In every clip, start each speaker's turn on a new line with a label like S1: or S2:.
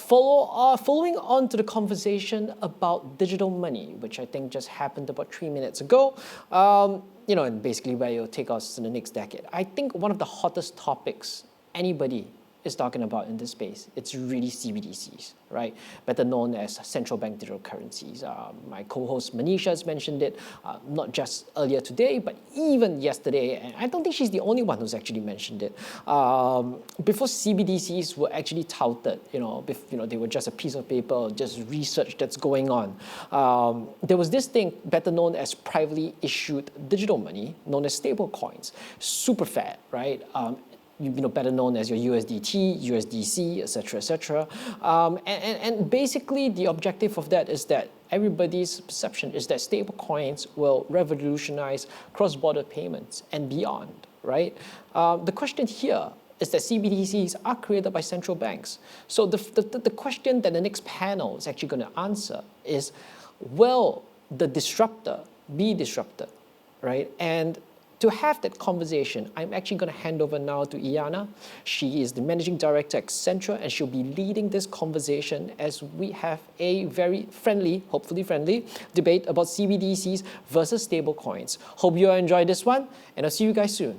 S1: Following on to the conversation about digital money, which I think just happened about 3 minutes ago, and basically where you'll take us to the next decade. I think one of the hottest topics anybody is talking about in this space, it's really CBDCs, right? Better known as central bank digital currencies. My co-host Manisha has mentioned it, not just earlier today, but even yesterday, and I don't think she's the only one who's actually mentioned it. Before CBDCs were actually touted, they were just a piece of paper or just research that's going on. There was this thing better known as privately issued digital money, known as stablecoins. Super fat, right? Better known as your USDT, USDC, etc., etc. And basically, the objective of that is that everybody's perception is that stablecoins will revolutionize cross-border payments and beyond, right? The question here is that CBDCs are created by central banks. So the question that the next panel is actually going to answer is, will the disruptor be disrupted, right? And to have that conversation, I'm actually going to hand over now to Iliana. She is the managing director at Accenture, and she'll be leading this conversation as we have a very friendly, hopefully friendly, debate about CBDCs versus stablecoins. Hope you all enjoy this one, and I'll see you guys soon.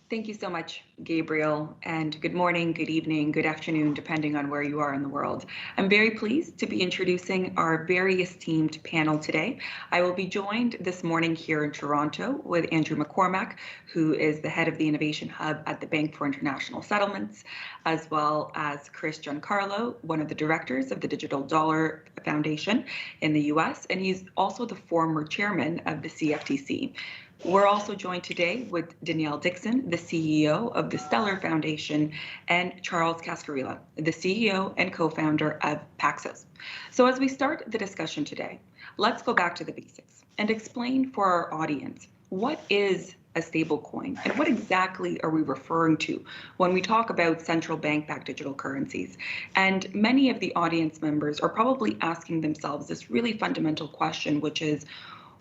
S2: Thank you so much, Gabriel, and good morning, good evening, good afternoon, depending on where you are in the world. I'm very pleased to be introducing our very esteemed panel today. I will be joined this morning here in Toronto with Andrew McCormack, who is the head of the Innovation Hub at the Bank for International Settlements, as well as Chris Giancarlo, one of the directors of the Digital Dollar Foundation in the US, and he's also the former chairman of the CFTC. We're also joined today with Denelle Dixon, the CEO of the Stellar Foundation, and Charles Cascarilla, the CEO and co-founder of Paxos. So as we start the discussion today, let's go back to the basics and explain for our audience, what is a stablecoin and what exactly are we referring to when we talk about central bank-backed digital currencies? And many of the audience members are probably asking themselves this really fundamental question, which is,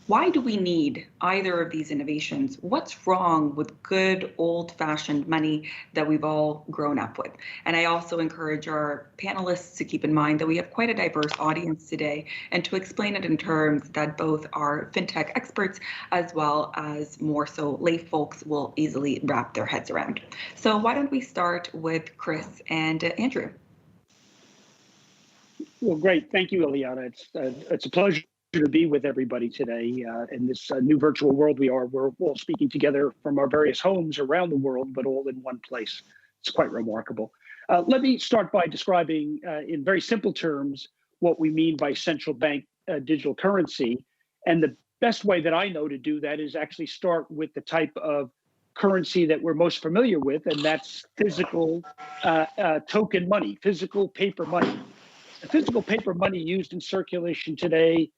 S2: why do we need either of these innovations? What's wrong with good old-fashioned money that we've all grown up with? And I also encourage our panelists to keep in mind that we have quite a diverse audience today, and to explain it in terms that both our fintech experts as well as more so lay folks will easily wrap their heads around. So why don't we start with Chris and Andrew?
S3: Well, great. Thank you, Iliana. It's a pleasure to be with everybody today in this new virtual world. We're all speaking together from our various homes around the world, but all in one place. It's quite remarkable. Let me start by describing in very simple terms what we mean by central bank digital currency. And the best way that I know to do that is actually start with the type of currency that we're most familiar with, and that's physical token money, physical paper money. The physical paper money used in circulation today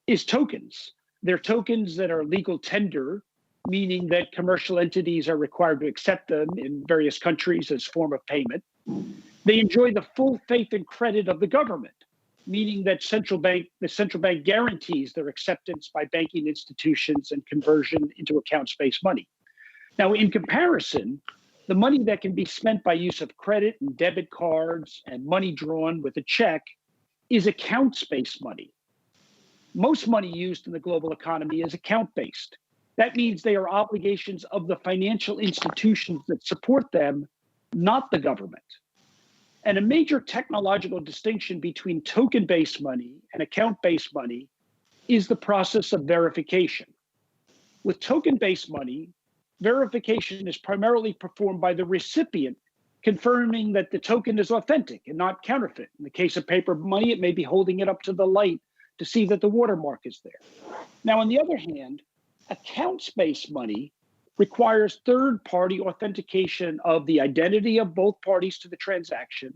S3: is tokens. They're tokens that are legal tender, meaning that commercial entities are required to accept them in various countries as form of payment. They enjoy the full faith and credit of the government, meaning that the central bank guarantees their acceptance by banking institutions and conversion into accounts-based money. Now, in comparison, the money that can be spent by use of credit and debit cards and money drawn with a check is accounts-based money. Most money used in the global economy is account-based. That means they are obligations of the financial institutions that support them, not the government. And a major technological distinction between token-based money and account-based money is the process of verification. With token-based money, verification is primarily performed by the recipient, confirming that the token is authentic and not counterfeit. In the case of paper money, it may be holding it up to the light to see that the watermark is there. Now, on the other hand, accounts-based money requires third-party authentication of the identity of both parties to the transaction,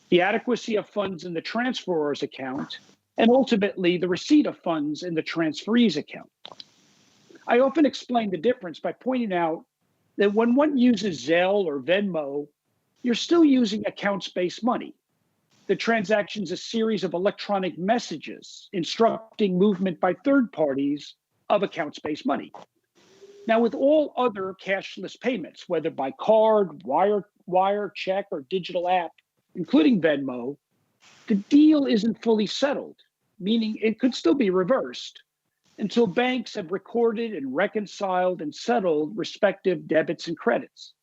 S3: the adequacy of funds in the transferor's account, and ultimately the receipt of funds in the transferee's account. I often explain the difference by pointing out that when one uses Zelle or Venmo, you're still using accounts-based money. The transaction is a series of electronic messages instructing movement by third parties of accounts-based money. Now, with all other cashless payments, whether by card, wire wire, check, or digital app, including Venmo, the deal isn't fully settled, meaning it could still be reversed until banks have recorded and reconciled and settled respective debits and credits.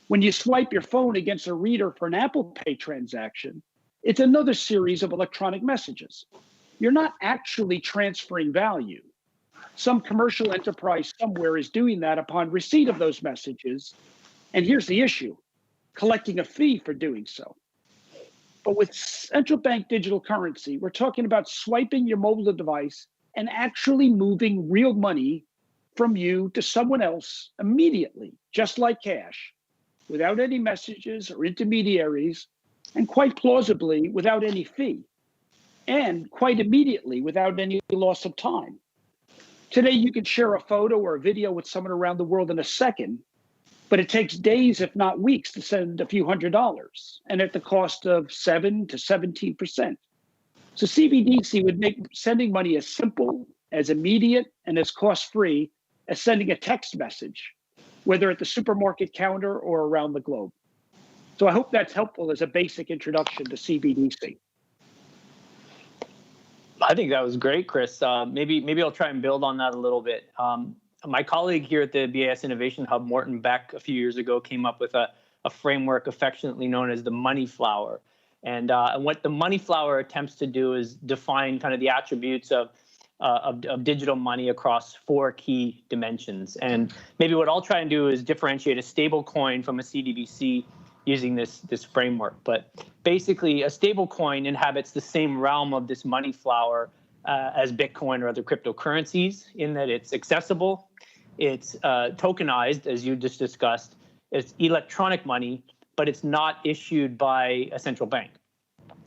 S3: When you swipe your phone against a reader for an Apple Pay transaction, it's another series of electronic messages. You're not actually transferring value. Some commercial enterprise somewhere is doing that upon receipt of those messages. And here's the issue, collecting a fee for doing so. But with central bank digital currency, we're talking about swiping your mobile device and actually moving real money from you to someone else immediately, just like cash, without any messages or intermediaries, and quite plausibly without any fee, and quite immediately without any loss of time. Today, you can share a photo or a video with someone around the world in a second, but it takes days, if not weeks, to send a few $100s, and at the cost of 7 to 17%. So CBDC would make sending money as simple, as immediate, and as cost-free as sending a text message, whether at the supermarket counter or around the globe. So I hope that's helpful as a basic introduction to CBDC.
S4: I think that was great, Chris. Maybe I'll try and build on that a little bit. My colleague here at the BAS Innovation Hub, Morton Beck, a few years ago came up with a framework affectionately known as the money flower. And what the money flower attempts to do is define kind of the attributes of digital money across 4 key dimensions. And maybe what I'll try and do is differentiate a stable coin from a CBDC using this framework. But basically, a stable coin inhabits the same realm of this money flower as Bitcoin or other cryptocurrencies, in that it's accessible, it's tokenized, as you just discussed, it's electronic money, but it's not issued by a central bank.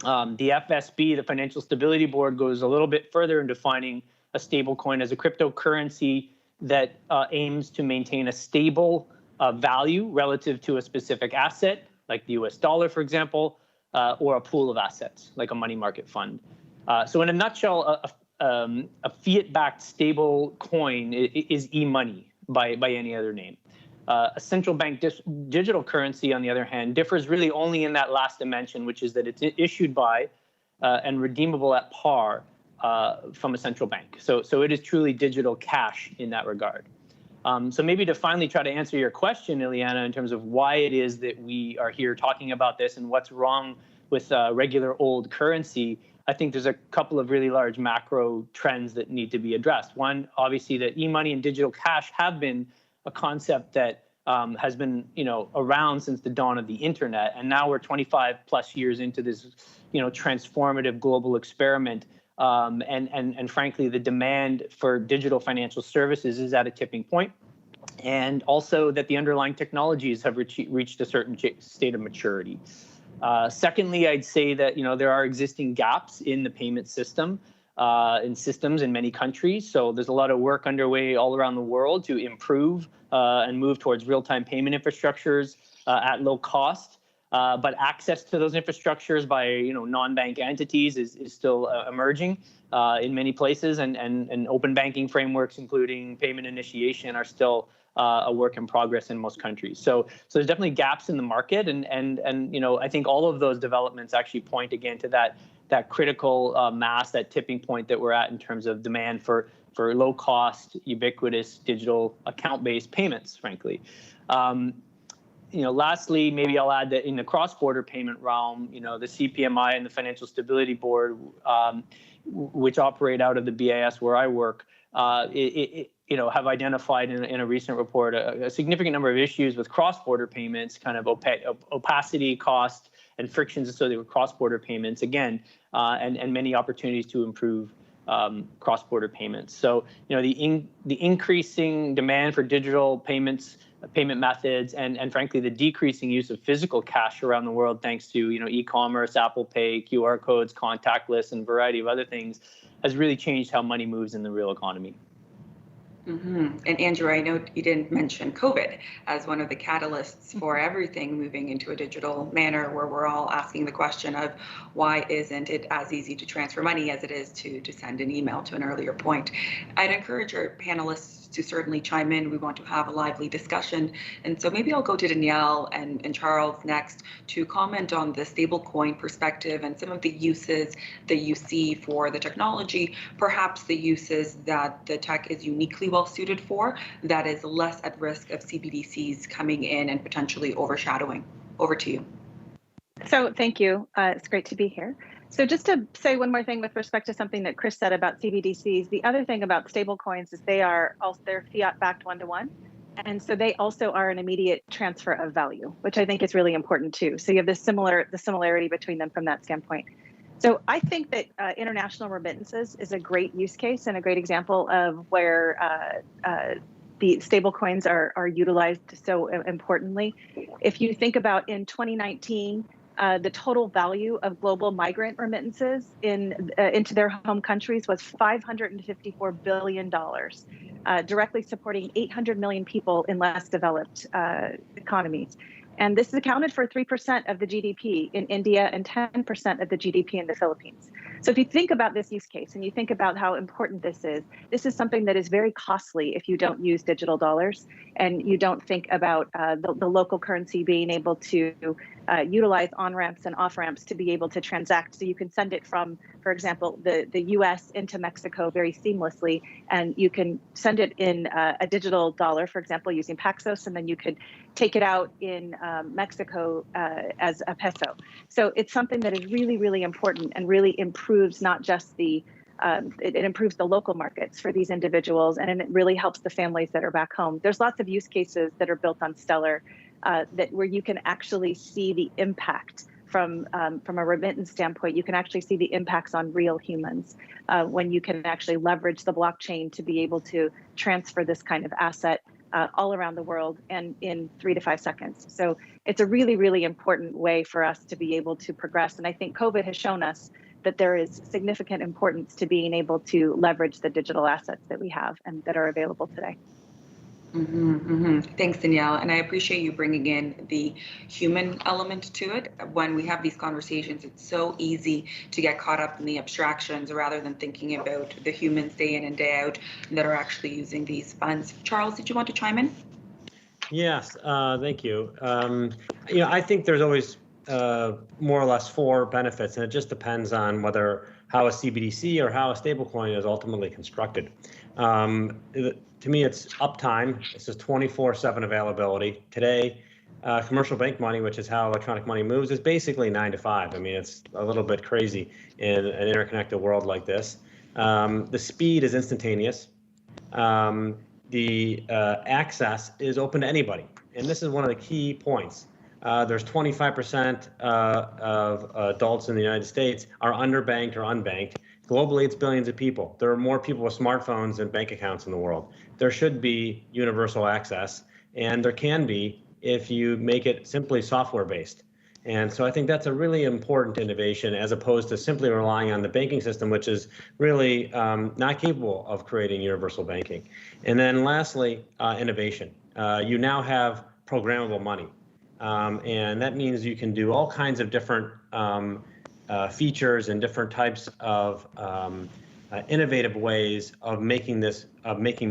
S4: The FSB, the Financial Stability Board, goes a little bit further in defining a stable coin as a cryptocurrency that aims to maintain a stable value relative to a specific asset, like the US dollar, for example, or a pool of assets, like a money market fund. So in a nutshell, a fiat-backed stable coin is e-money by any other name. A central bank digital currency, on the other hand, differs really only in that last dimension, which is that it's issued by and redeemable at par from a central bank. So it is truly digital cash in that regard. So maybe to finally try to answer your question, Iliana, in terms of why it is that we are here talking about this and what's wrong with regular old currency, I think there's a couple of really large macro trends that need to be addressed. One, obviously, that e-money and digital cash have been a concept that has been, around since the dawn of the internet, and now we're 25 plus years into this, transformative global experiment. And frankly, the demand for digital financial services is at a tipping point, and also that the underlying technologies have reached a certain state of maturity. Secondly, I'd say that there are existing gaps in the payment system. In systems in many countries. So there's a lot of work underway all around the world to improve and move towards real-time payment infrastructures at low cost. But access to those infrastructures by non-bank entities is still emerging in many places, and open banking frameworks, including payment initiation, are still a work in progress in most countries. So there's definitely gaps in the market, and I think all of those developments actually point again to that critical mass, that tipping point that we're at in terms of demand for low-cost, ubiquitous digital account-based payments, frankly. Lastly, maybe I'll add that in the cross-border payment realm, the CPMI and the Financial Stability Board, which operate out of the BAS where I work, have identified in a recent report a significant number of issues with cross-border payments, kind of opacity, cost, and frictions associated with cross-border payments, again, and many opportunities to improve cross-border payments. So, the increasing demand for digital payment methods, and frankly, the decreasing use of physical cash around the world, thanks to e-commerce, Apple Pay, QR codes, contactless, and a variety of other things, has really changed how money moves in the real economy.
S2: Mm-hmm. And Andrew, I know you didn't mention COVID as one of the catalysts for everything moving into a digital manner, where we're all asking the question of why isn't it as easy to transfer money as it is to send an email, to an earlier point. I'd encourage our panelists to certainly chime in. We want to have a lively discussion. And so maybe I'll go to Denelle and Charles next to comment on the stablecoin perspective and some of the uses that you see for the technology, perhaps the uses that the tech is uniquely well suited for, that is less at risk of CBDCs coming in and potentially overshadowing. Over to you.
S5: So thank you. It's great to be here. So just to say one more thing with respect to something that Chris said about CBDCs, the other thing about stablecoins is they're fiat-backed one-to-one. And so they also are an immediate transfer of value, which I think is really important too. So you have the similarity between them from that standpoint. So I think that international remittances is a great use case and a great example of where the stablecoins are utilized so importantly. If you think about in 2019, the total value of global migrant remittances into their home countries was $554 billion, directly supporting 800 million people in less developed economies. And this is accounted for 3% of the GDP in India and 10% of the GDP in the Philippines. So if you think about this use case and you think about how important this is something that is very costly if you don't use digital dollars and you don't think about the local currency being able to utilize on-ramps and off-ramps to be able to transact. So you can send it from, for example, the US into Mexico very seamlessly, and you can send it in a digital dollar, for example, using Paxos, and then you could take it out in Mexico as a peso. So it's something that is really, really important and really improves not just it improves the local markets for these individuals, and it really helps the families that are back home. There's lots of use cases that are built on Stellar where you can actually see the impact from a remittance standpoint. You can actually see the impacts on real humans when you can actually leverage the blockchain to be able to transfer this kind of asset all around the world and in 3 to 5 seconds. So it's a really, really important way for us to be able to progress. And I think COVID has shown us that there is significant importance to being able to leverage the digital assets that we have and that are available today.
S2: Thanks, Denelle. And I appreciate you bringing in the human element to it. When we have these conversations, it's so easy to get caught up in the abstractions rather than thinking about the humans day in and day out that are actually using these funds. Charles, did you want to chime in?
S6: Yes, thank you. I think there's always more or less 4 benefits, and it just depends on how a CBDC or how a stablecoin is ultimately constructed. To me, it's uptime. This is 24/7 availability. Today, commercial bank money, which is how electronic money moves, is basically 9 to 5. I mean, it's a little bit crazy in an interconnected world like this. The speed is instantaneous. The access is open to anybody. And this is one of the key points. There's 25% of adults in the United States are underbanked or unbanked. Globally, it's billions of people. There are more people with smartphones and bank accounts in the world. There should be universal access, and there can be if you make it simply software-based. And so I think that's a really important innovation as opposed to simply relying on the banking system, which is really not capable of creating universal banking. And then lastly, innovation. You now have programmable money. And that means you can do all kinds of different features and different types of innovative ways of making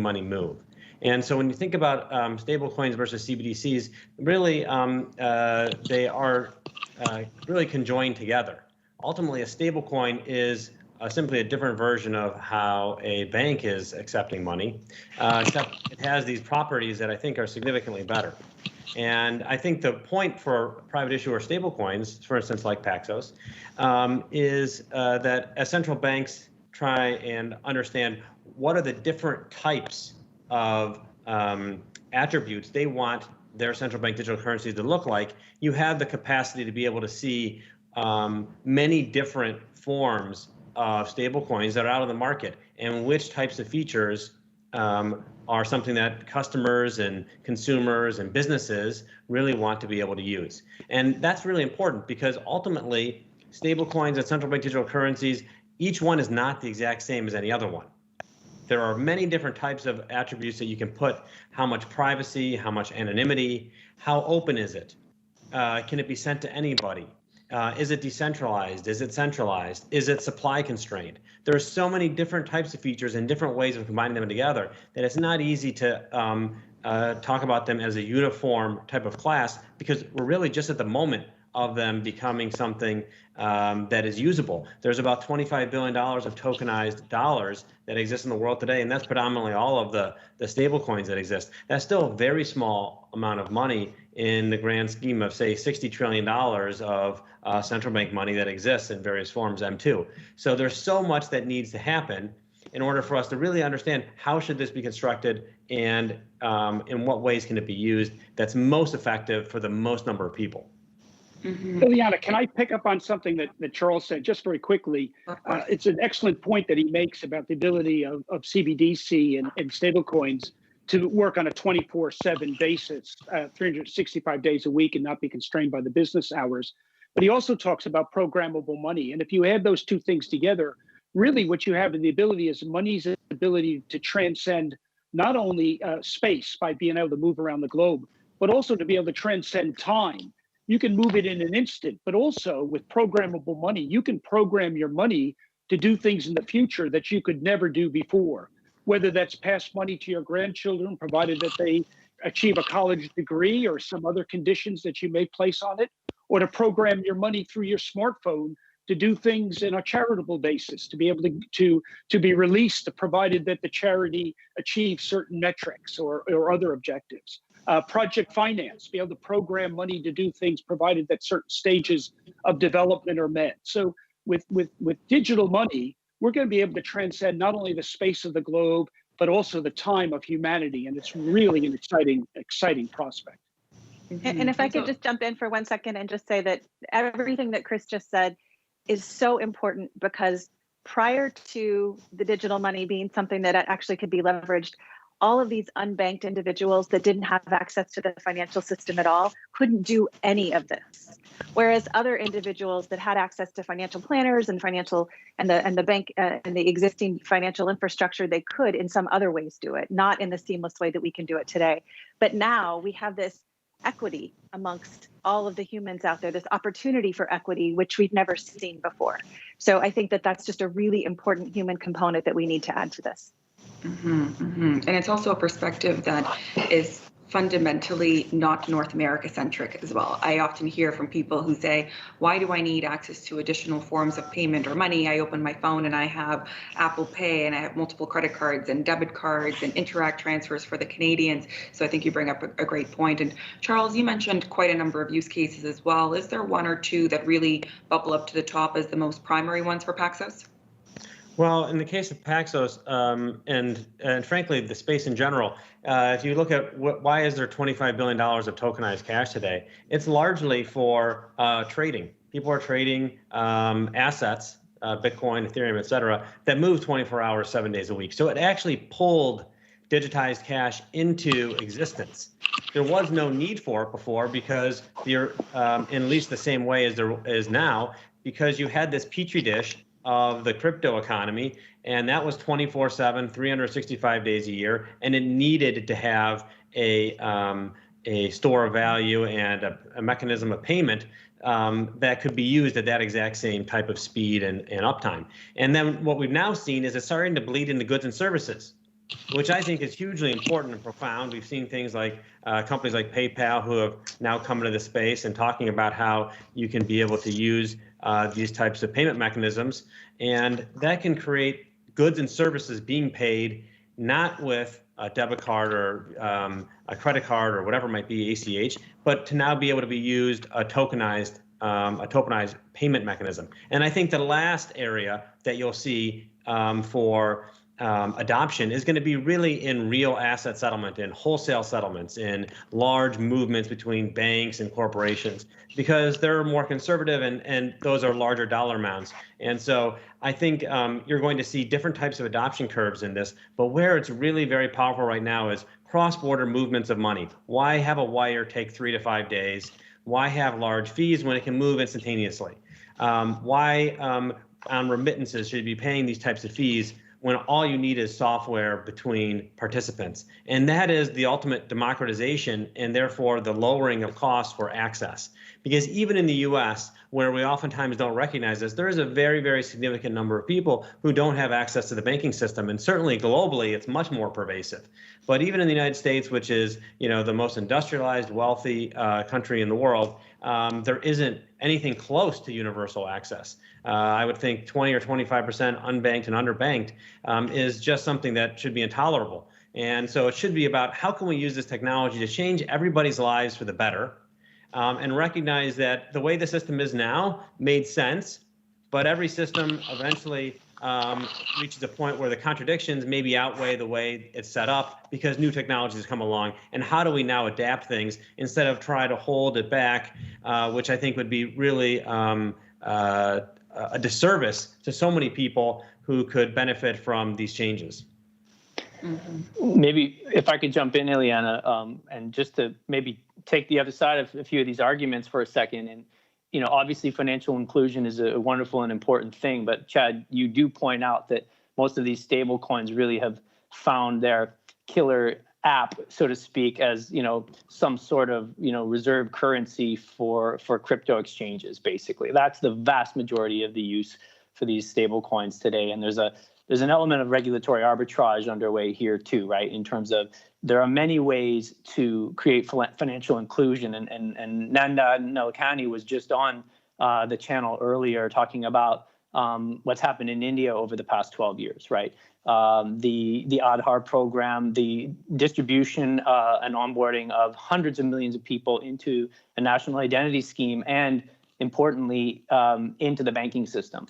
S6: money move. And so when you think about stable coins versus CBDCs, really they are really conjoined together. Ultimately, a stable coin is simply a different version of how a bank is accepting money, except it has these properties that I think are significantly better. And I think the point for private issuer stablecoins, for instance, like Paxos, is that as central banks try and understand what are the different types of attributes they want their central bank digital currencies to look like, you have the capacity to be able to see many different forms of stablecoins that are out of the market and which types of features are something that customers and consumers and businesses really want to be able to use. And that's really important because ultimately, stablecoins and central bank digital currencies, each one is not the exact same as any other one. There are many different types of attributes that you can put: how much privacy, how much anonymity, how open is it? Can it be sent to anybody? Is it decentralized? Is it centralized? Is it supply constrained? There are so many different types of features and different ways of combining them together that it's not easy to talk about them as a uniform type of class, because we're really just at the moment of them becoming something that is usable. There's about $25 billion of tokenized dollars that exist in the world today, and that's predominantly all of the stable coins that exist. That's still a very small amount of money in the grand scheme of, say, $60 trillion of central bank money that exists in various forms, M2. So there's so much that needs to happen in order for us to really understand how should this be constructed and in what ways can it be used that's most effective for the most number of people.
S3: Iliana, can I pick up on something that Charles said just very quickly? It's an excellent point that he makes about the ability of CBDC and stablecoins to work on a 24/7 basis, 365 days a week, and not be constrained by the business hours. But he also talks about programmable money. And if you add those two things together, really what you have in the ability is money's ability to transcend not only space by being able to move around the globe, but also to be able to transcend time. You can move it in an instant, but also with programmable money, you can program your money to do things in the future that you could never do before, whether that's pass money to your grandchildren, provided that they achieve a college degree or some other conditions that you may place on it, or to program your money through your smartphone to do things in a charitable basis, to be able to be released, provided that the charity achieves certain metrics or other objectives. Project finance, be able to program money to do things provided that certain stages of development are met. So with digital money, we're going to be able to transcend not only the space of the globe, but also the time of humanity. And it's really an exciting prospect.
S5: And if I could just jump in for 1 second and just say that everything that Chris just said is so important, because prior to the digital money being something that actually could be leveraged, all of these unbanked individuals that didn't have access to the financial system at all couldn't do any of this. Whereas other individuals that had access to financial planners and the bank and the existing financial infrastructure, they could in some other ways do it, not in the seamless way that we can do it today. But now we have this equity amongst all of the humans out there, this opportunity for equity, which we've never seen before. So I think that that's just a really important human component that we need to add to this.
S2: And it's also a perspective that is fundamentally not North America centric as well. I often hear from people who say, why do I need access to additional forms of payment or money? I open my phone and I have Apple Pay and I have multiple credit cards and debit cards and Interact transfers for the Canadians. So I think you bring up a great point. And Charles, you mentioned quite a number of use cases as well. Is there one or two that really bubble up to the top as the most primary ones for Paxos?
S6: Well, in the case of Paxos, and frankly, the space in general, if you look at why is there $25 billion of tokenized cash today, it's largely for trading. People are trading assets, Bitcoin, Ethereum, et cetera, that move 24 hours, 7 days a week. So it actually pulled digitized cash into existence. There was no need for it before, because you're in at least the same way as there is now, because you had this petri dish of the crypto economy, and that was 24/7, 365 days a year, and it needed to have a store of value and a mechanism of payment that could be used at that exact same type of speed and uptime. And then what we've now seen is it's starting to bleed into goods and services, which I think is hugely important and profound. We've seen things like companies like PayPal who have now come into the space and talking about how you can be able to use these types of payment mechanisms, and that can create goods and services being paid not with a debit card or a credit card or whatever it might be, ACH, but to now be able to be used a tokenized payment mechanism. And I think the last area that you'll see for adoption is going to be really in real asset settlement, in wholesale settlements, in large movements between banks and corporations, because they're more conservative and those are larger dollar amounts. And so I think you're going to see different types of adoption curves in this, but where it's really very powerful right now is cross-border movements of money. Why have a wire take 3 to 5 days? Why have large fees when it can move instantaneously? Why on remittances should you be paying these types of fees when all you need is software between participants? And that is the ultimate democratization and therefore the lowering of costs for access. Because even in the US, where we oftentimes don't recognize this, there is a very, very significant number of people who don't have access to the banking system. And certainly globally, it's much more pervasive. But even in the United States, which is, the most industrialized, wealthy country in the world, there isn't anything close to universal access. I would think 20 or 25% unbanked and underbanked is just something that should be intolerable. And so it should be about how can we use this technology to change everybody's lives for the better, and recognize that the way the system is now made sense, but every system eventually reaches a point where the contradictions maybe outweigh the way it's set up because new technologies come along. And how do we now adapt things instead of try to hold it back, which I think would be really a disservice to so many people who could benefit from these changes.
S2: Mm-hmm.
S4: Maybe if I could jump in, Iliana, and just to maybe take the other side of a few of these arguments for a second. And, obviously financial inclusion is a wonderful and important thing, but Chad, you do point out that most of these stable coins really have found their killer app, so to speak, as, some sort of, reserve currency for crypto exchanges, basically. That's the vast majority of the use for these stable coins today. And there's an element of regulatory arbitrage underway here too, right? In terms of there are many ways to create financial inclusion, and Nanda Nalakani was just on the channel earlier talking about what's happened in India over the past 12 years, right? The Aadhaar program, the distribution and onboarding of hundreds of millions of people into a national identity scheme, and importantly, into the banking system.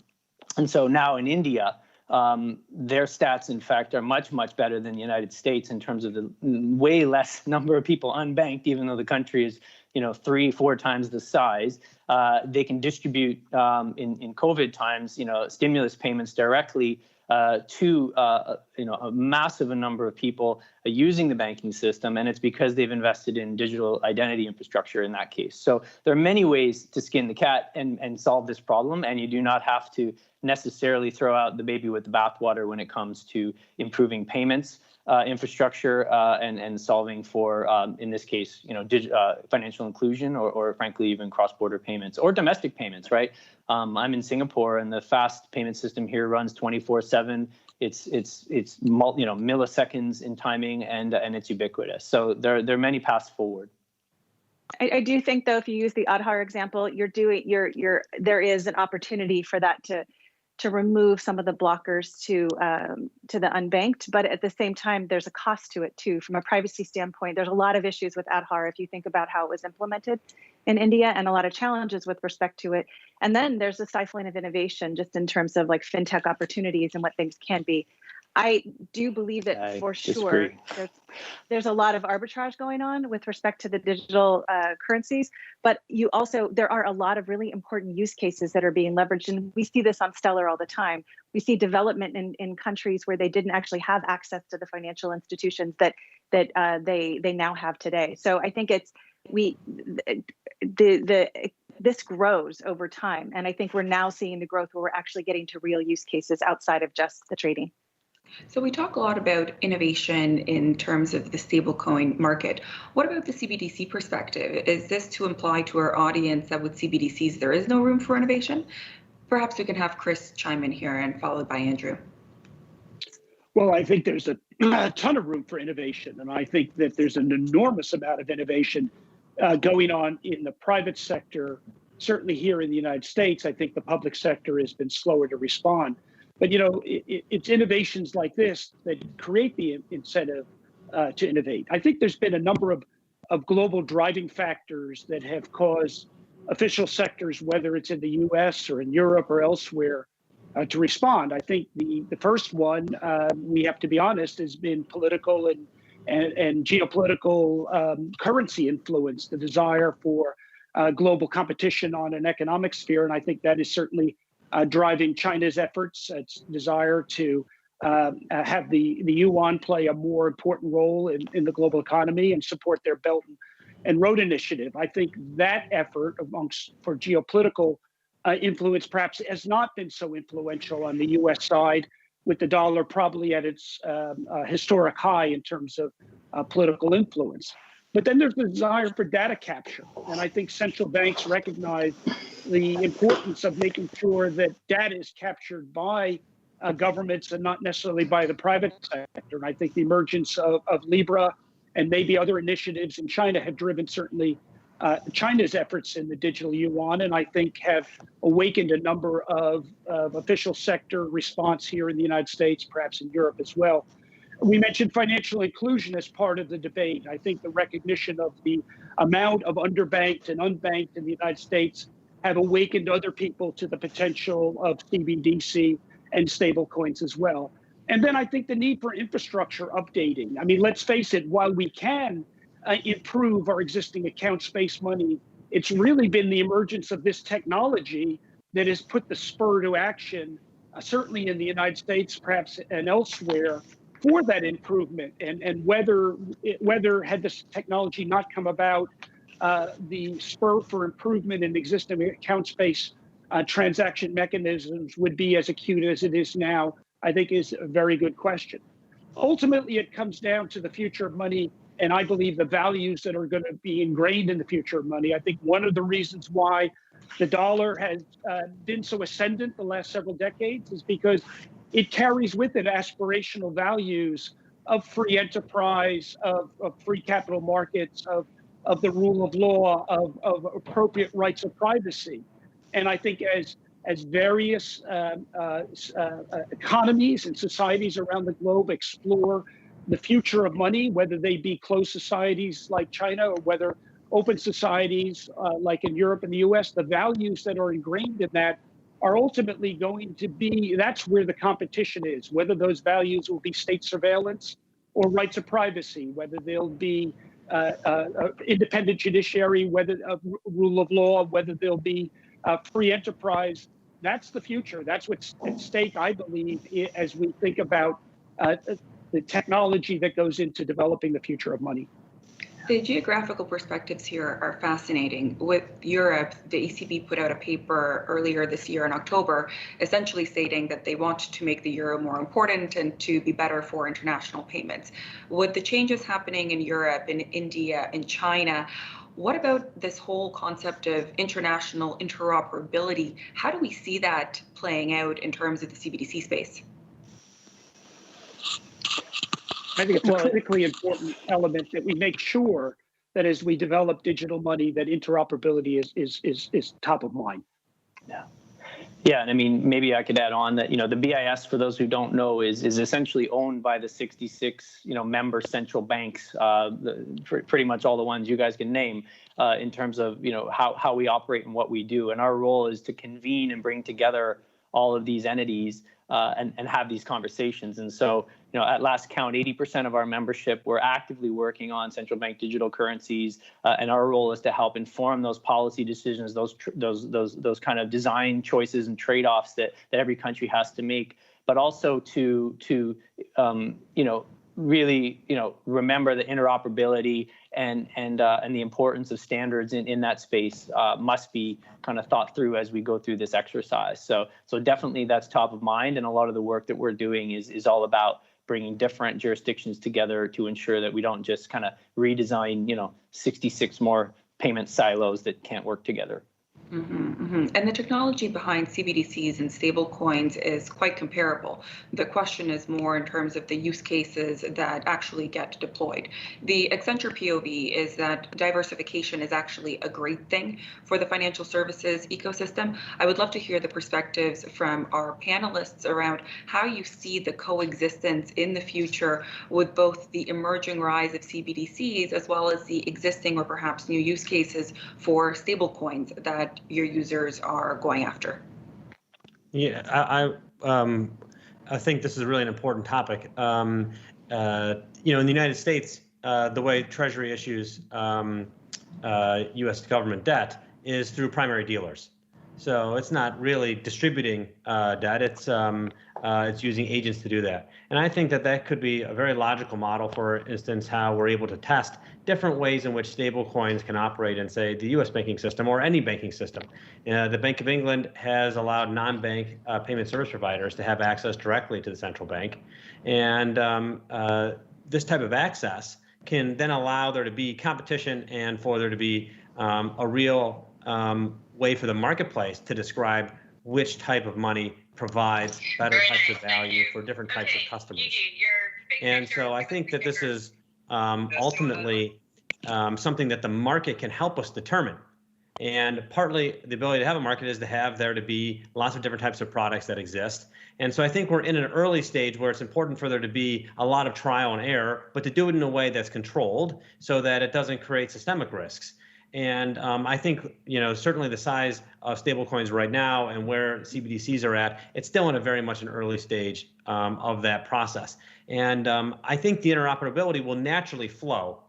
S4: And so now in India, their stats, in fact, are much, much better than the United States in terms of the way less number of people unbanked, even though the country is, 3-4 times the size. They can distribute in COVID times, stimulus payments directly to a massive number of people using the banking system, and it's because they've invested in digital identity infrastructure in that case. So there are many ways to skin the cat and solve this problem, and you do not have to necessarily throw out the baby with the bathwater when it comes to improving payments infrastructure and solving for, in this case, financial inclusion or frankly even cross-border payments or domestic payments, right? I'm in Singapore, and the fast payment system here runs 24/7. It's milliseconds in timing, and it's ubiquitous. So there are many paths forward.
S5: I do think, though, if you use the Aadhaar example, there is an opportunity for that to remove some of the blockers to the unbanked, but at the same time, there's a cost to it too. From a privacy standpoint, there's a lot of issues with Aadhaar if you think about how it was implemented in India, and a lot of challenges with respect to it. And then there's the stifling of innovation, just in terms of like fintech opportunities and what things can be. I do believe that for sure there's a lot of arbitrage going on with respect to the digital currencies, but there are a lot of really important use cases that are being leveraged, and we see this on Stellar all the time. We see development in countries where they didn't actually have access to the financial institutions that they now have today. So I think this grows over time, and I think we're now seeing the growth where we're actually getting to real use cases outside of just the trading.
S2: So we talk a lot about innovation in terms of the stablecoin market. What about the CBDC perspective? Is this to imply to our audience that with CBDCs there is no room for innovation? Perhaps we can have Chris chime in here, and followed by Andrew.
S3: Well, I think there's a ton of room for innovation, and I think that there's an enormous amount of innovation going on in the private sector. Certainly here in the United States, I think the public sector has been slower to respond. But, it's innovations like this that create the incentive to innovate. I think there's been a number of global driving factors that have caused official sectors, whether it's in the US or in Europe or elsewhere, to respond. I think the first one, we have to be honest, has been political and geopolitical currency influence, the desire for global competition on an economic sphere. And I think that is certainly driving China's efforts, its desire to have the yuan play a more important role in the global economy and support their Belt and Road Initiative. I think that effort for geopolitical influence perhaps has not been so influential on the U.S. side, with the dollar probably at its historic high in terms of political influence. But then there's the desire for data capture. And I think central banks recognize the importance of making sure that data is captured by governments and not necessarily by the private sector. And I think the emergence of Libra and maybe other initiatives in China have driven certainly China's efforts in the digital yuan, and I think have awakened a number of official sector response here in the United States, perhaps in Europe as well. We mentioned financial inclusion as part of the debate. I think the recognition of the amount of underbanked and unbanked in the United States have awakened other people to the potential of CBDC and stablecoins as well. And then I think the need for infrastructure updating. I mean, let's face it, while we can improve our existing account-based money, it's really been the emergence of this technology that has put the spur to action, certainly in the United States, perhaps, and elsewhere, for that improvement. And whether had this technology not come about, the spur for improvement in existing account-based transaction mechanisms would be as acute as it is now, I think is a very good question. Ultimately, it comes down to the future of money, and I believe the values that are going to be ingrained in the future of money. I think one of the reasons why the dollar has been so ascendant the last several decades is because it carries with it aspirational values of free enterprise, of free capital markets, of the rule of law, of appropriate rights of privacy. And I think as various economies and societies around the globe explore the future of money, whether they be closed societies like China or whether open societies like in Europe and the US, the values that are ingrained in that are ultimately going to be, that's where the competition is, whether those values will be state surveillance or rights of privacy, whether they'll be independent judiciary, whether rule of law, whether there'll be free enterprise. That's the future. That's what's at stake, I believe, as we think about the technology that goes into developing the future of money.
S2: The geographical perspectives here are fascinating. With Europe, the ECB put out a paper earlier this year in October, essentially stating that they want to make the euro more important and to be better for international payments. With the changes happening in Europe, in India, in China, what about this whole concept of international interoperability? How do we see that playing out in terms of the CBDC space?
S3: I think it's a critically important element that we make sure that as we develop digital money, that interoperability is top of mind.
S4: Yeah, and I mean, maybe I could add on that, the BIS, for those who don't know, is essentially owned by the 66, member central banks, pretty much all the ones you guys can name, in terms of, how we operate and what we do. And our role is to convene and bring together all of these entities and have these conversations. And so, at last count, 80% of our membership, we're actively working on central bank digital currencies, and our role is to help inform those policy decisions, those kind of design choices and trade-offs that every country has to make, but also to really, remember the interoperability and the importance of standards in that space must be kind of thought through as we go through this exercise. So definitely that's top of mind, and a lot of the work that we're doing is all about bringing different jurisdictions together to ensure that we don't just kind of redesign, 66 more payment silos that can't work together.
S2: And the technology behind CBDCs and stablecoins is quite comparable. The question is more in terms of the use cases that actually get deployed. The Accenture POV is that diversification is actually a great thing for the financial services ecosystem. I would love to hear the perspectives from our panelists around how you see the coexistence in the future with both the emerging rise of CBDCs as well as the existing or perhaps new use cases for stablecoins that your users are going after.
S6: Yeah, I think this is really an important topic. In the United States, the way Treasury issues U.S. government debt is through primary dealers. So it's not really distributing debt. It's using agents to do that. And I think that could be a very logical model, for instance, how we're able to test different ways in which stablecoins can operate in, say, the U.S. banking system or any banking system. The Bank of England has allowed non-bank payment service providers to have access directly to the central bank. And this type of access can then allow there to be competition and for there to be a real way for the marketplace to describe which type of money provides better types of value for different types of customers. And so I think that this is ultimately something that the market can help us determine. And partly the ability to have a market is to have there to be lots of different types of products that exist. And so I think we're in an early stage where it's important for there to be a lot of trial and error, but to do it in a way that's controlled so that it doesn't create systemic risks. And I think, certainly the size of stablecoins right now and where CBDCs are at, it's still in a very much an early stage of that process. And I think the interoperability will naturally flow.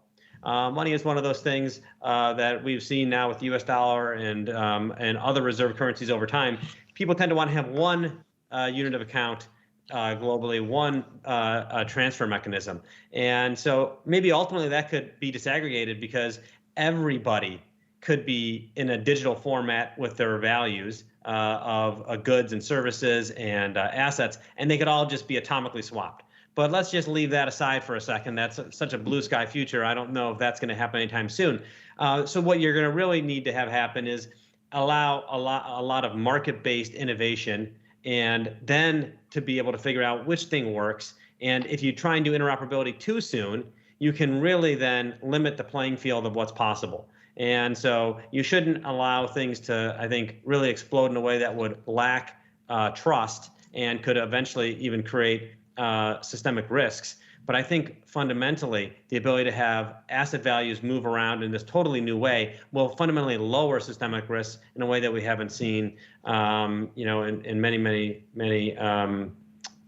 S6: Money is one of those things that we've seen now with the U.S. dollar and other reserve currencies over time. People tend to want to have one unit of account globally, one transfer mechanism. And so maybe ultimately that could be disaggregated because everybody could be in a digital format with their values of goods and services and assets, and they could all just be atomically swapped. But let's just leave that aside for a second. That's such a blue sky future. I don't know if that's going to happen anytime soon. So what you're going to really need to have happen is allow a lot of market-based innovation, and then to be able to figure out which thing works. And if you try and do interoperability too soon, you can really then limit the playing field of what's possible. And so you shouldn't allow things to, I think, really explode in a way that would lack trust and could eventually even create systemic risks. But I think fundamentally, the ability to have asset values move around in this totally new way will fundamentally lower systemic risks in a way that we haven't seen, in many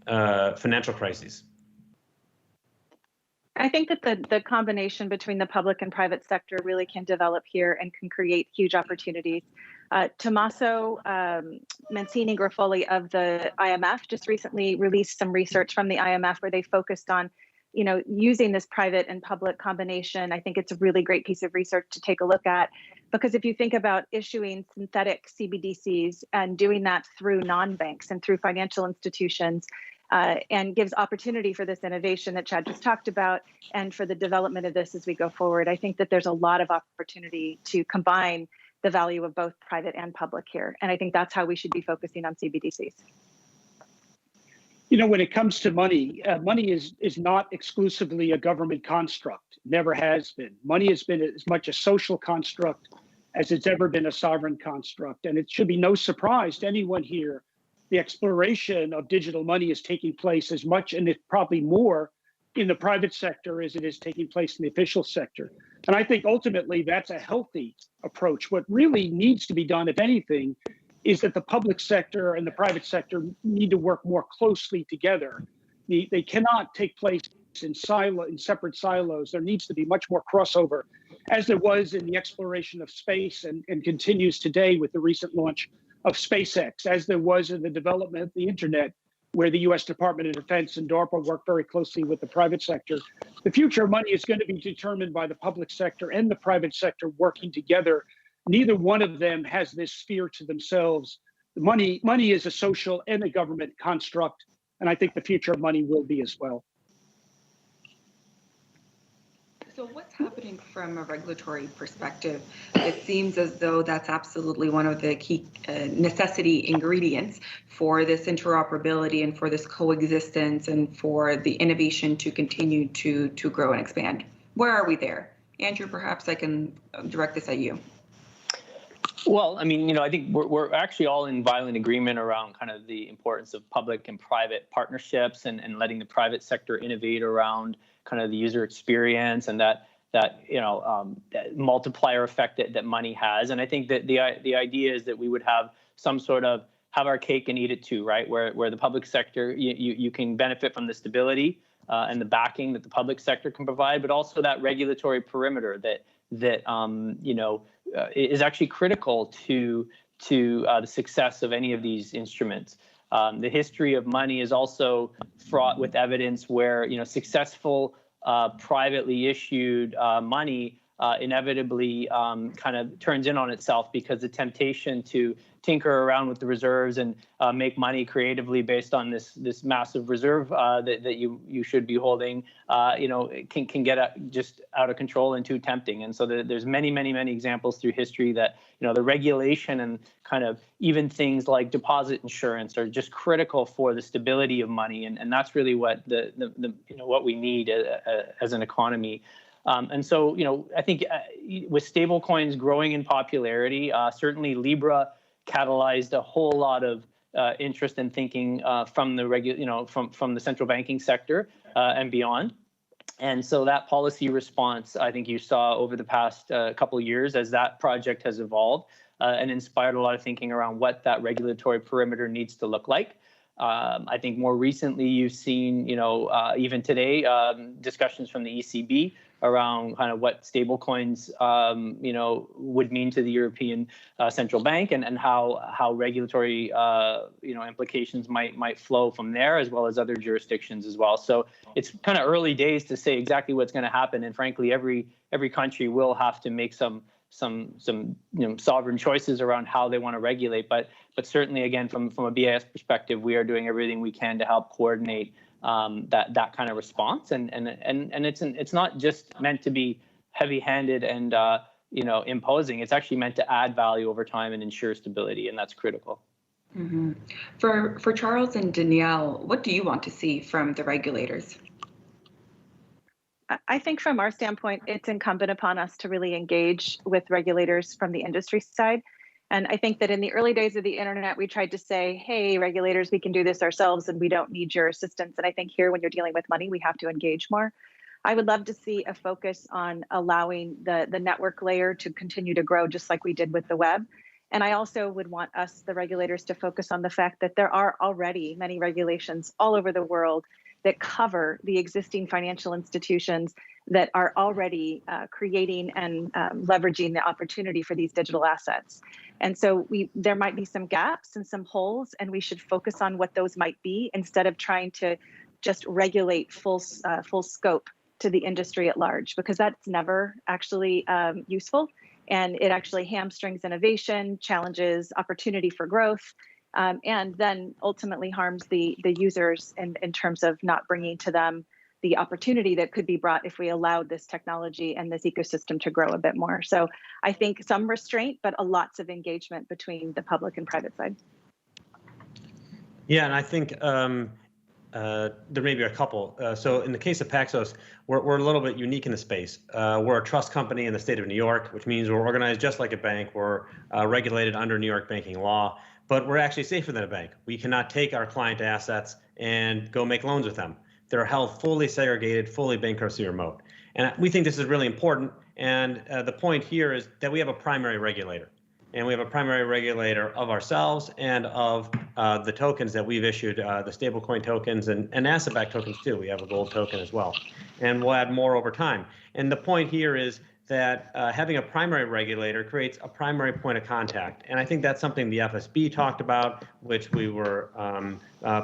S6: financial crises.
S5: I think that the combination between the public and private sector really can develop here and can create huge opportunities. Tommaso Mancini-Grafoli of the IMF just recently released some research from the IMF where they focused on, using this private and public combination. I think it's a really great piece of research to take a look at, because if you think about issuing synthetic CBDCs and doing that through non-banks and through financial institutions, and gives opportunity for this innovation that Chad just talked about and for the development of this as we go forward. I think that there's a lot of opportunity to combine the value of both private and public here. And I think that's how we should be focusing on CBDCs.
S3: When it comes to money, money is not exclusively a government construct, never has been. Money has been as much a social construct as it's ever been a sovereign construct. And it should be no surprise to anyone here, the exploration of digital money is taking place as much, and it's probably more, in the private sector as it is taking place in the official sector. And I think ultimately that's a healthy approach. What really needs to be done, if anything, is that the public sector and the private sector need to work more closely together. They cannot take place in separate silos. There needs to be much more crossover, as there was in the exploration of space and continues today with the recent launch of SpaceX, as there was in the development of the internet, where the U.S. Department of Defense and DARPA work very closely with the private sector. The future of money is going to be determined by the public sector and the private sector working together. Neither one of them has this sphere to themselves. Money is a social and a government construct, and I think the future of money will be as well.
S2: So what's happening from a regulatory perspective? It seems as though that's absolutely one of the key necessity ingredients for this interoperability and for this coexistence and for the innovation to continue to grow and expand. Where are we there? Andrew, perhaps I can direct this at you.
S4: Well, I mean, I think we're actually all in violent agreement around kind of the importance of public and private partnerships and letting the private sector innovate around kind of the user experience and that multiplier effect that money has. And I think that the idea is that we would have some sort of have our cake and eat it too, right? Where the public sector, you can benefit from the stability and the backing that the public sector can provide, but also that regulatory perimeter that is actually critical to the success of any of these instruments. The history of money is also fraught with evidence where successful privately issued money inevitably kind of turns in on itself, because the temptation to tinker around with the reserves and make money creatively based on this massive reserve that you should be holding, can get just out of control and too tempting. And so there's many examples through history that the regulation and kind of even things like deposit insurance are just critical for the stability of money, and that's really what what we need as an economy. And so I think with stablecoins growing in popularity, certainly Libra catalyzed a whole lot of interest and thinking from the from the central banking sector and beyond. And so that policy response, I think you saw over the past couple of years as that project has evolved and inspired a lot of thinking around what that regulatory perimeter needs to look like. I think more recently you've seen, even today, discussions from the ECB around kind of what stablecoins, would mean to the European Central Bank, and how regulatory, implications might flow from there, as well as other jurisdictions as well. So it's kind of early days to say exactly what's going to happen, and frankly, every country will have to make some sovereign choices around how they want to regulate. But certainly, again, from a BIS perspective, we are doing everything we can to help coordinate that kind of response, and it's not just meant to be heavy-handed and imposing. It's actually meant to add value over time and ensure stability, and that's critical.
S2: Mm-hmm. For Charles and Denelle, what do you want to see from the regulators?
S5: I think from our standpoint, it's incumbent upon us to really engage with regulators from the industry side. And I think that in the early days of the internet, we tried to say, hey, regulators, we can do this ourselves and we don't need your assistance. And I think here, when you're dealing with money, we have to engage more. I would love to see a focus on allowing the network layer to continue to grow, just like we did with the web. And I also would want us, the regulators, to focus on the fact that there are already many regulations all over the world that cover the existing financial institutions that are already creating and leveraging the opportunity for these digital assets. And so there might be some gaps and some holes, and we should focus on what those might be instead of trying to just regulate full scope to the industry at large, because that's never actually useful. And it actually hamstrings innovation, challenges opportunity for growth, and then ultimately harms the users in terms of not bringing to them the opportunity that could be brought if we allowed this technology and this ecosystem to grow a bit more. So I think some restraint, but lots of engagement between the public and private side.
S6: Yeah, and I think there may be a couple. So in the case of Paxos, we're a little bit unique in the space. We're a trust company in the state of New York, which means we're organized just like a bank. We're regulated under New York banking law, but we're actually safer than a bank. We cannot take our client assets and go make loans with them. They're held fully segregated, fully bankruptcy remote. And we think this is really important. And the point here is that we have a primary regulator. And we have a primary regulator of ourselves and of the tokens that we've issued, the stablecoin tokens and asset-backed tokens too. We have a gold token as well. And we'll add more over time. And the point here is that having a primary regulator creates a primary point of contact. And I think that's something the FSB talked about, which we were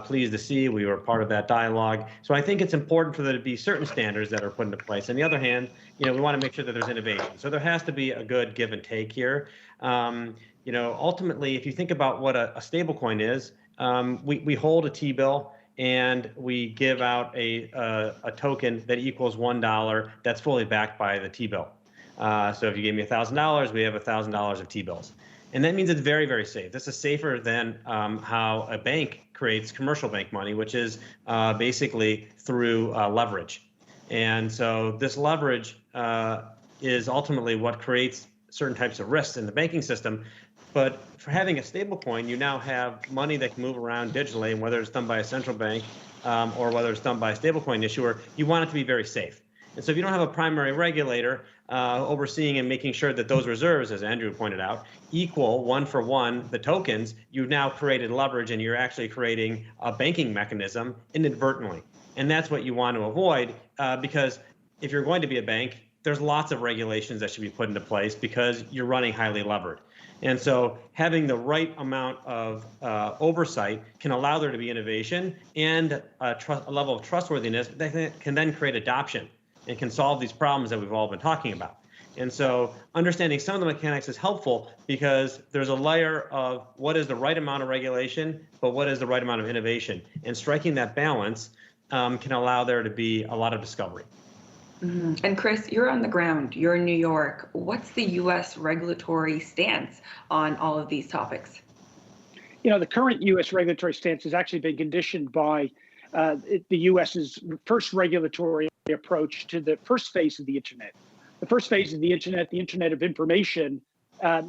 S6: pleased to see. We were part of that dialogue. So I think it's important for there to be certain standards that are put into place. On the other hand, we want to make sure that there's innovation. So there has to be a good give and take here. Ultimately, if you think about what a stablecoin is, we hold a T-bill and we give out a token that equals $1 that's fully backed by the T-bill. So if you gave me $1,000, we have $1,000 of T-bills. And that means it's very, very safe. This is safer than how a bank creates commercial bank money, which is basically through leverage. And so this leverage is ultimately what creates certain types of risks in the banking system. But for having a stable coin, you now have money that can move around digitally, and whether it's done by a central bank or whether it's done by a stablecoin issuer, you want it to be very safe. And so if you don't have a primary regulator overseeing and making sure that those reserves, as Andrew pointed out, equal one for one the tokens, you've now created leverage and you're actually creating a banking mechanism inadvertently. And that's what you want to avoid because if you're going to be a bank, there's lots of regulations that should be put into place because you're running highly levered. And so having the right amount of oversight can allow there to be innovation and a level of trustworthiness that can then create adoption and can solve these problems that we've all been talking about. And so understanding some of the mechanics is helpful because there's a layer of what is the right amount of regulation, but what is the right amount of innovation. And striking that balance can allow there to be a lot of discovery.
S2: And Chris, you're on the ground, you're in New York. What's the US regulatory stance on all of these topics?
S3: The current US regulatory stance has actually been conditioned by the US's first regulatory approach to the first phase of the internet. The first phase of the internet of information,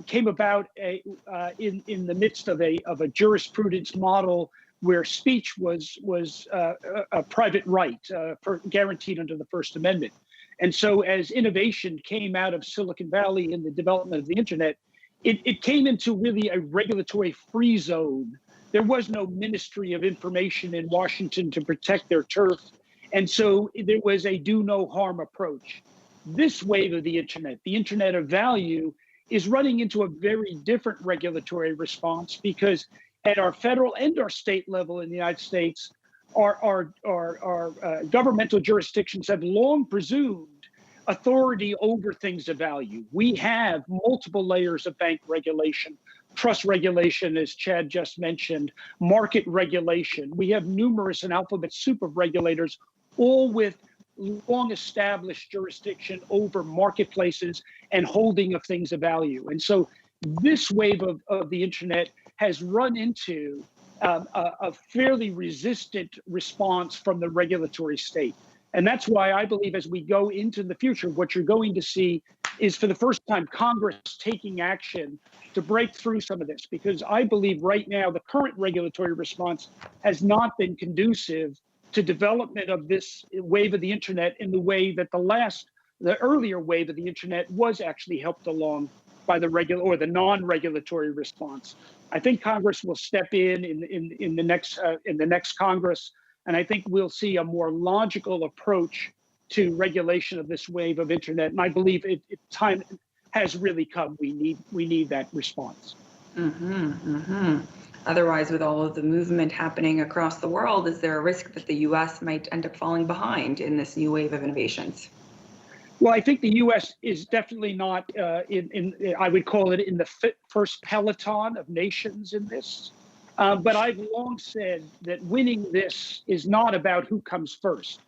S3: came about in the midst of a jurisprudence model where speech was a private right guaranteed under the First Amendment. And so as innovation came out of Silicon Valley in the development of the internet, it came into really a regulatory free zone. There was no Ministry of Information in Washington to protect their turf. And so there was a do no harm approach. This wave of the internet of value, is running into a very different regulatory response because at our federal and our state level in the United States, our governmental jurisdictions have long presumed authority over things of value. We have multiple layers of bank regulation, trust regulation, as Chad just mentioned, market regulation. We have numerous and alphabet soup of regulators, all with long established jurisdiction over marketplaces and holding of things of value. And so this wave of the internet has run into a fairly resistant response from the regulatory state. And that's why I believe as we go into the future, what you're going to see is for the first time Congress taking action to break through some of this, because I believe right now the current regulatory response has not been conducive to development of this wave of the internet in the way that the earlier wave of the internet was actually helped along by the the non-regulatory response. I think Congress will step in the next Congress, and I think we'll see a more logical approach to regulation of this wave of internet. And I believe time has really come. We need that response.
S2: Otherwise, with all of the movement happening across the world, is there a risk that the U.S. might end up falling behind in this new wave of innovations?
S3: Well, I think the U.S. is definitely not I would call it in the first peloton of nations in this. But I've long said that winning this is not about who comes first.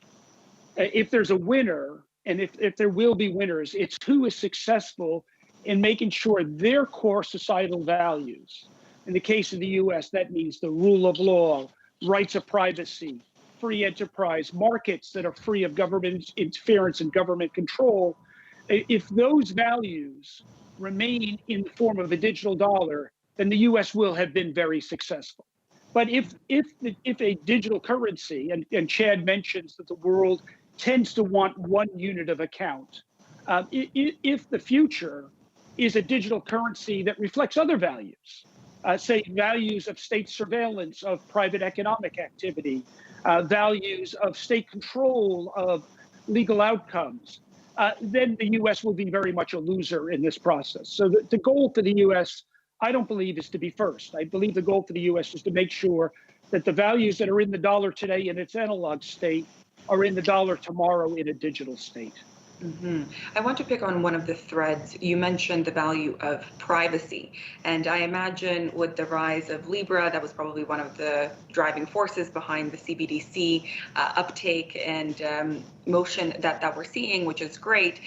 S3: If there's a winner, and if there will be winners, it's who is successful in making sure their core societal values. In the case of the U.S., that means the rule of law, rights of privacy, free enterprise, markets that are free of government interference and government control. If those values remain in the form of a digital dollar, then the U.S. will have been very successful. But if a digital currency, and Chad mentions that the world tends to want one unit of account, if the future is a digital currency that reflects other values, say values of state surveillance, of private economic activity, values of state control of legal outcomes, then the U.S. will be very much a loser in this process. So the goal for the U.S., I don't believe, is to be first. I believe the goal for the U.S. is to make sure that the values that are in the dollar today in its analog state are in the dollar tomorrow in a digital state.
S2: I want to pick on one of the threads. You mentioned the value of privacy. And I imagine with the rise of Libra, that was probably one of the driving forces behind the CBDC uptake and motion that we're seeing, which is great.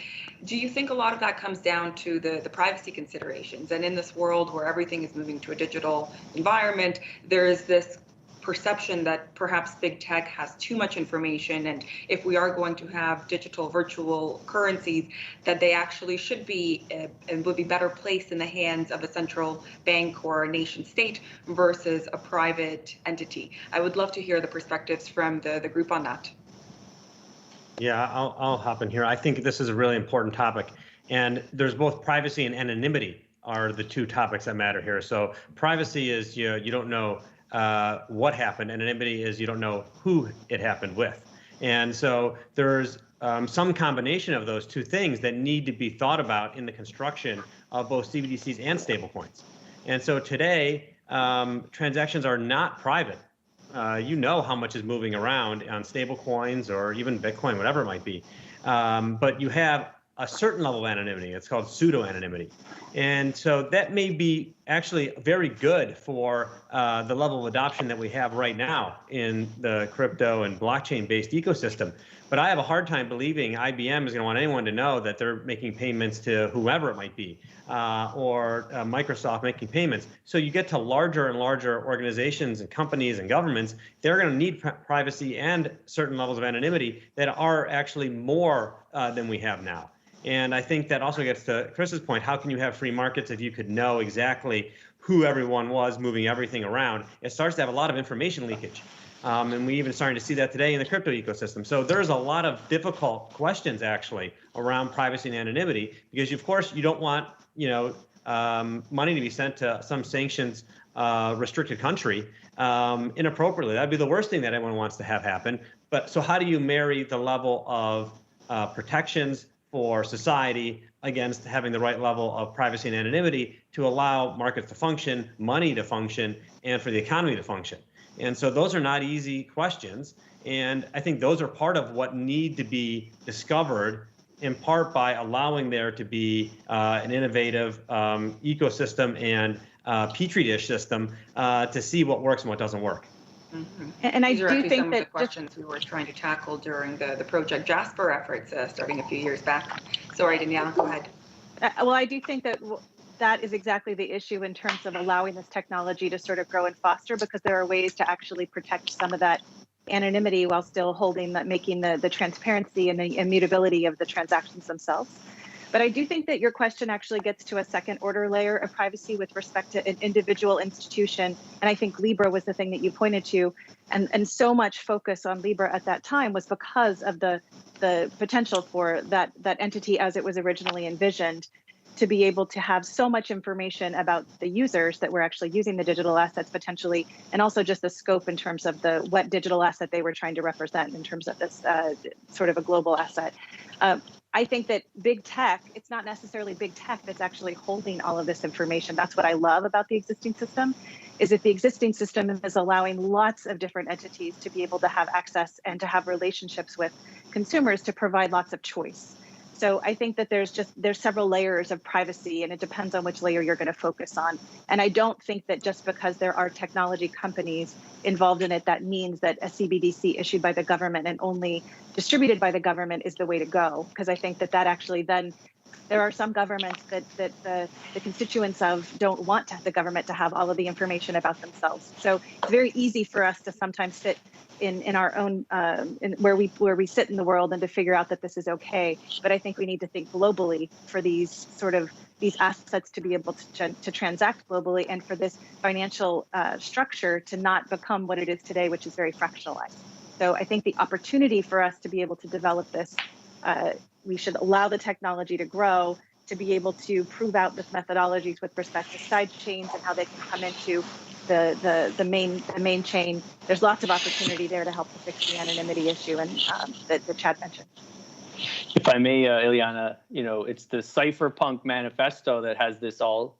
S2: Do you think a lot of that comes down to the privacy considerations? And in this world where everything is moving to a digital environment, there is this perception that perhaps big tech has too much information, and if we are going to have digital virtual currencies, that they actually should be and would be better placed in the hands of a central bank or a nation state versus a private entity. I would love to hear the perspectives from the group on that.
S6: Yeah, I'll hop in here. I think this is a really important topic, and there's both privacy and anonymity are the two topics that matter here. So privacy is you don't know what happened, and anonymity is you don't know who it happened with. And so there's some combination of those two things that need to be thought about in the construction of both CBDCs and stablecoins. And so today, transactions are not private. You know how much is moving around on stablecoins or even Bitcoin, whatever it might be. But you have a certain level of anonymity. It's called pseudo-anonymity. And so that may be actually very good for the level of adoption that we have right now in the crypto and blockchain-based ecosystem. But I have a hard time believing IBM is going to want anyone to know that they're making payments to whoever it might be, or Microsoft making payments. So you get to larger and larger organizations and companies and governments, they're going to need privacy and certain levels of anonymity that are actually more than we have now. And I think that also gets to Chris's point, how can you have free markets if you could know exactly who everyone was moving everything around? It starts to have a lot of information leakage. And we even starting to see that today in the crypto ecosystem. So there's a lot of difficult questions actually around privacy and anonymity, because of course you don't want money to be sent to some sanctions restricted country inappropriately. That'd be the worst thing that anyone wants to have happen. But so how do you marry the level of protections for society against having the right level of privacy and anonymity to allow markets to function, money to function, and for the economy to function? And so those are not easy questions. And I think those are part of what need to be discovered, in part by allowing there to be an innovative ecosystem and petri dish system to see what works and what doesn't work.
S2: Mm-hmm.
S5: And I
S2: These are
S5: do
S2: actually
S5: think
S2: some of
S5: that
S2: the questions we were trying to tackle during the Project Jasper efforts starting a few years back. Sorry, Denelle, go ahead.
S5: well, I do think that that is exactly the issue in terms of allowing this technology to sort of grow and foster, because there are ways to actually protect some of that anonymity while still holding that, making the transparency and the immutability of the transactions themselves. But I do think that your question actually gets to a second order layer of privacy with respect to an individual institution. And I think Libra was the thing that you pointed to. And so much focus on Libra at that time was because of the potential for that entity as it was originally envisioned to be able to have so much information about the users that were actually using the digital assets potentially, and also just the scope in terms of what digital asset they were trying to represent in terms of this sort of a global asset. I think that big tech, it's not necessarily big tech that's actually holding all of this information. That's what I love about the existing system, is that the existing system is allowing lots of different entities to be able to have access and to have relationships with consumers to provide lots of choice. So I think that there's several layers of privacy, and it depends on which layer you're going to focus on. And I don't think that just because there are technology companies involved in it, that means that a CBDC issued by the government and only distributed by the government is the way to go. Because I think that actually then there are some governments that the constituents of don't want the government to have all of the information about themselves. So it's very easy for us to sometimes sit in our own where we sit in the world and to figure out that this is okay. But I think we need to think globally for these assets to be able to transact globally, and for this financial structure to not become what it is today, which is very fractionalized. So I think the opportunity for us to be able to develop this, we should allow the technology to grow, to be able to prove out this methodologies with respect to side chains and how they can come into the main chain. There's lots of opportunity there to help to fix the anonymity issue, and that Chad mentioned.
S4: If I may, Iliana, it's the cypherpunk manifesto that has this all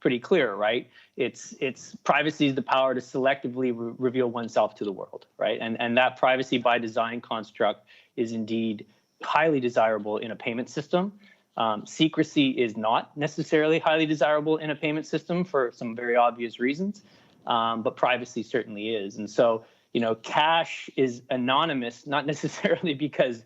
S4: pretty clear, right? It's privacy is the power to selectively reveal oneself to the world, right? And that privacy by design construct is indeed highly desirable in a payment system. Secrecy is not necessarily highly desirable in a payment system for some very obvious reasons, but privacy certainly is. And so, cash is anonymous, not necessarily because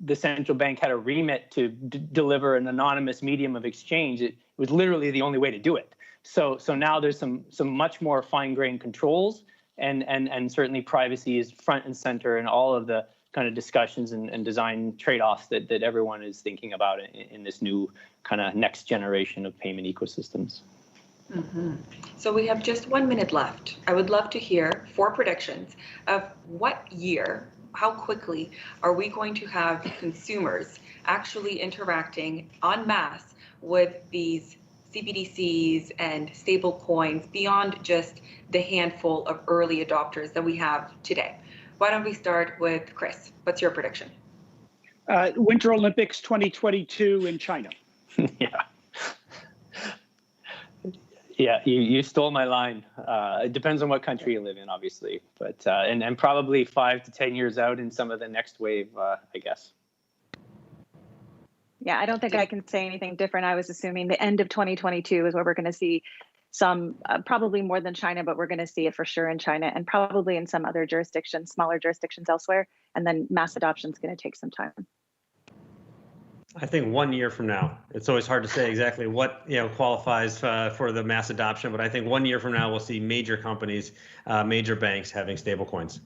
S4: the central bank had a remit to deliver an anonymous medium of exchange. It was literally the only way to do it. So now there's some much more fine-grained controls, and certainly privacy is front and center in all of the kind of discussions and design trade-offs that everyone is thinking about in this new kind of next generation of payment ecosystems.
S2: Mm-hmm. So we have just 1 minute left. I would love to hear 4 predictions of what year, how quickly are we going to have consumers actually interacting en masse with these CBDCs and stablecoins beyond just the handful of early adopters that we have today. Why don't we start with Chris? What's your prediction?
S3: Winter Olympics 2022 in China.
S4: Yeah, you stole my line. It depends on what country you live in, obviously, but and probably 5 to 10 years out in some of the next wave, I guess.
S5: Yeah, I don't think I can say anything different. I was assuming the end of 2022 is where we're going to see some, probably more than China, but we're going to see it for sure in China and probably in some other jurisdictions, smaller jurisdictions elsewhere. And then mass adoption is going to take some time.
S6: I think 1 year from now, it's always hard to say exactly what qualifies for the mass adoption, but I think 1 year from now we'll see major companies, major banks having stablecoins.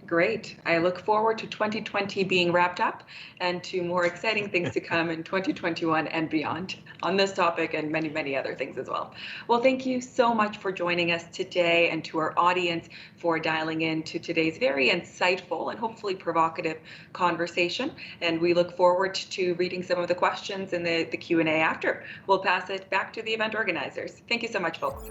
S2: Great. I look forward to 2020 being wrapped up and to more exciting things to come in 2021 and beyond on this topic and many, many other things as well. Well, thank you so much for joining us today, and to our audience for dialing in to today's very insightful and hopefully provocative conversation. And we look forward to reading some of the questions in the Q&A after. We'll pass it back to the event organizers. Thank you so much, folks.